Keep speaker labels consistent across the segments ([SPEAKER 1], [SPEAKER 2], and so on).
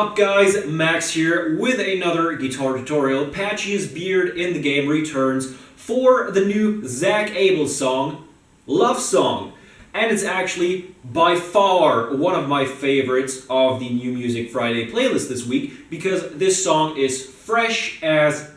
[SPEAKER 1] up guys, Max here with another guitar tutorial. Patchy's Beard in the Game returns for the new Zak Abel song, Love Song. And it's actually by far one of my favorites of the New Music Friday playlist this week because this song is fresh as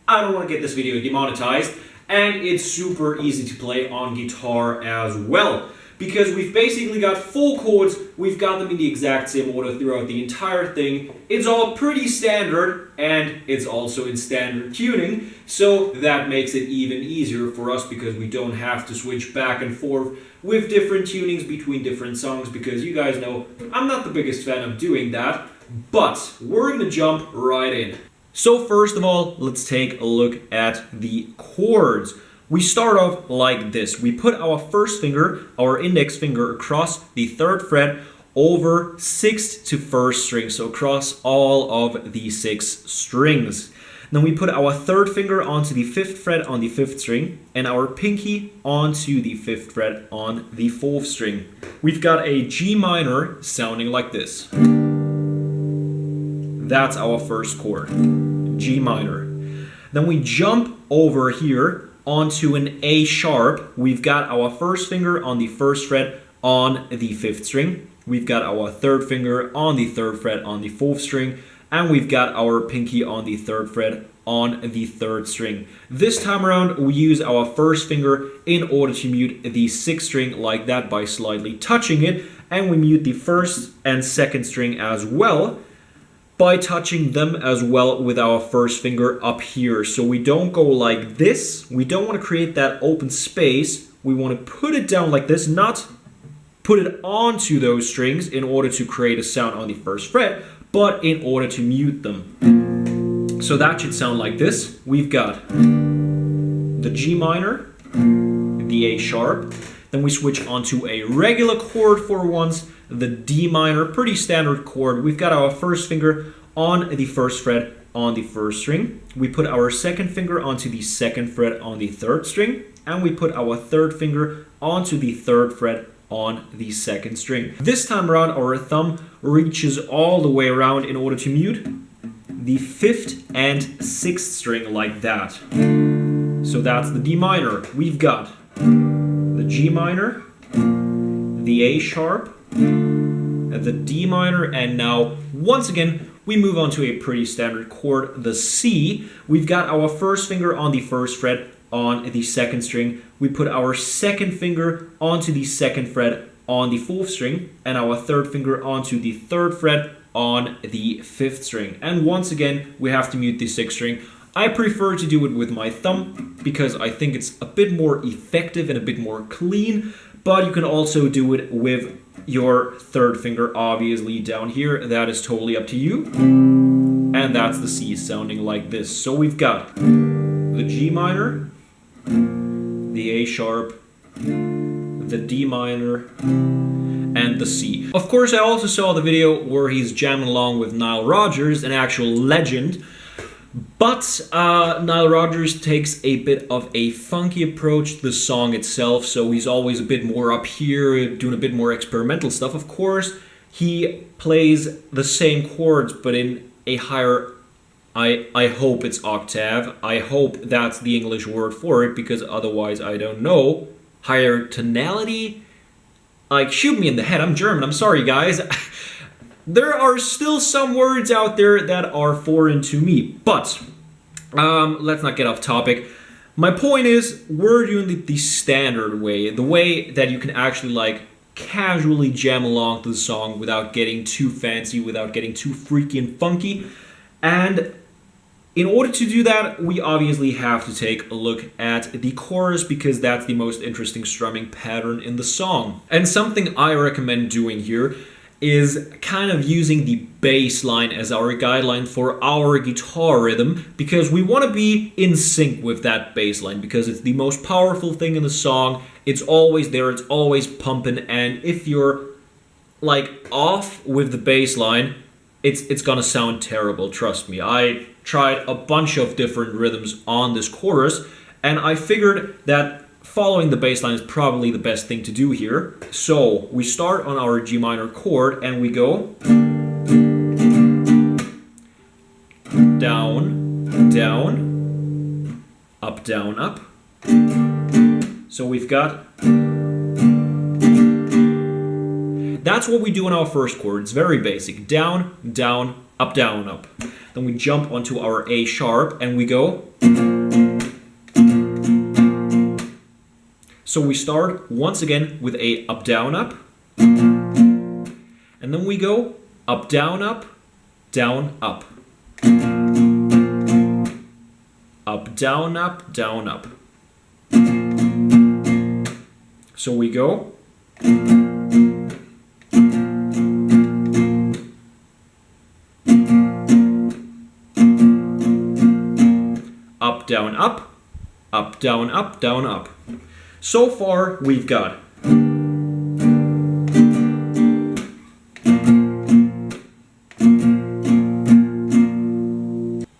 [SPEAKER 1] I don't want to get this video demonetized, and it's super easy to play on guitar as well. Because we've basically got full chords, we've got them in the exact same order throughout the entire thing. It's all pretty standard, and it's also in standard tuning, so that makes it even easier for us because we don't have to switch back and forth with different tunings between different songs, because you guys know I'm not the biggest fan of doing that, but we're gonna jump right in. So first of all, let's take a look at the chords. We start off like this. We put our first finger, our index finger, across the 3rd fret over 6th to 1st string, so across all of the 6 strings. Then we put our 3rd finger onto the 5th fret on the 5th string and our pinky onto the 5th fret on the 4th string. We've got a G minor sounding like this. That's our first chord, G minor. Then we jump over here onto an A sharp. We've got our first finger on the 1st fret on the 5th string. We've got our 3rd finger on the 3rd fret on the 4th string. And we've got our pinky on the 3rd fret on the 3rd string. This time around, we use our first finger in order to mute the 6th string like that by slightly touching it. And we mute the 1st and 2nd string as well by touching them as well with our first finger up here. So we don't go like this. We don't want to create that open space. We want to put it down like this, not put it onto those strings in order to create a sound on the 1st fret, but in order to mute them. So that should sound like this. We've got the G minor, the A sharp, then we switch onto a regular chord for once, the D minor, pretty standard chord. We've got our first finger on the 1st fret on the 1st string. We put our 2nd finger onto the 2nd fret on the 3rd string, and we put our 3rd finger onto the 3rd fret on the 2nd string. This time around, our thumb reaches all the way around in order to mute the 5th and 6th string like that. So that's the D minor. We've got the G minor, the A sharp, the D minor, and now once again we move on to a pretty standard chord, the C. We've got our first finger on the 1st fret on the 2nd string. We put our 2nd finger onto the 2nd fret on the 4th string, and our 3rd finger onto the 3rd fret on the 5th string. And once again we have to mute the 6th string. I prefer to do it with my thumb because I think it's a bit more effective and a bit more clean, but you can also do it with your 3rd finger obviously down here. That is totally up to you. And that's the C sounding like this. So we've got the G minor, the A sharp, the D minor, and the C. Of course, I also saw the video where he's jamming along with Nile Rodgers, an actual legend. But Nile Rodgers takes a bit of a funky approach to the song itself, so he's always a bit more up here, doing a bit more experimental stuff. Of course, he plays the same chords, but in a higher, I hope it's octave. I hope that's the English word for it, because otherwise I don't know. Higher tonality? Like, shoot me in the head, I'm German, I'm sorry guys. There are still some words out there that are foreign to me, but let's not get off topic. My point is, we're doing the standard way, the way that you can actually like casually jam along to the song without getting too fancy, without getting too freaky and funky. And in order to do that, we obviously have to take a look at the chorus because that's the most interesting strumming pattern in the song. And something I recommend doing here is kind of using the bass line as our guideline for our guitar rhythm, because we want to be in sync with that bass line because it's the most powerful thing in the song. It's always there, it's always pumping, and if you're like off with the bass line, it's gonna sound terrible, trust me. I tried a bunch of different rhythms on this chorus, and I figured that following the bass line is probably the best thing to do here. So we start on our G minor chord and we go down, down, up, down, up. So we've got... That's what we do in our first chord. It's very basic. Down, down, up, down, up. Then we jump onto our A sharp and we go. So we start once again with a up, down, up. And then we go up, down, up, down, up. Up, down, up, down, up. So we go. Up, down, up, up, down, up, down, up. So far, we've got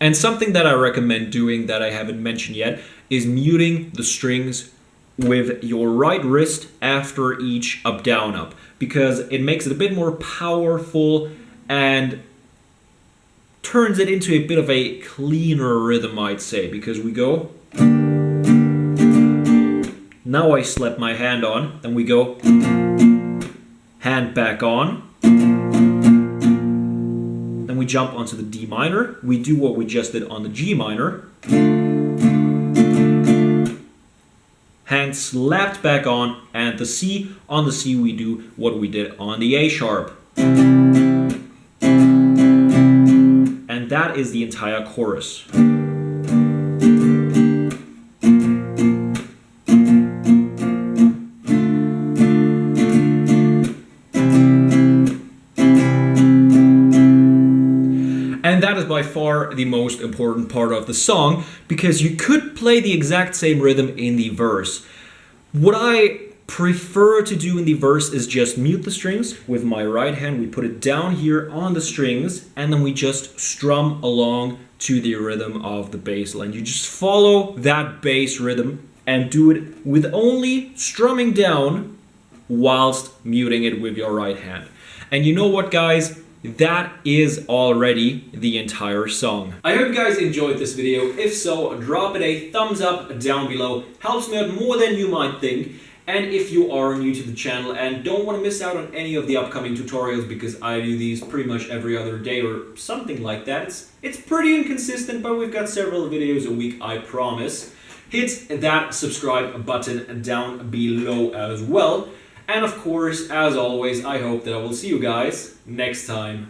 [SPEAKER 1] and something that I recommend doing that I haven't mentioned yet is muting the strings with your right wrist after each up, down, up, because it makes it a bit more powerful and turns it into a bit of a cleaner rhythm, I'd say, because we go. Now I slap my hand on, then we go. Hand back on. Then we jump onto the D minor. We do what we just did on the G minor. Hand slapped back on, and the C, on the C we do what we did on the A sharp. And that is the entire chorus. And that is by far the most important part of the song, because you could play the exact same rhythm in the verse. What I prefer to do in the verse is just mute the strings with my right hand. We put it down here on the strings, and then we just strum along to the rhythm of the bass line. You just follow that bass rhythm and do it with only strumming down whilst muting it with your right hand. And you know what, guys? That is already the entire song. I hope you guys enjoyed this video. If so, drop it a thumbs up down below. Helps me out more than you might think. And if you are new to the channel and don't want to miss out on any of the upcoming tutorials, because I do these pretty much every other day or something like that. It's pretty inconsistent, but we've got several videos a week, I promise. Hit that subscribe button down below as well. And of course, as always, I hope that I will see you guys next time.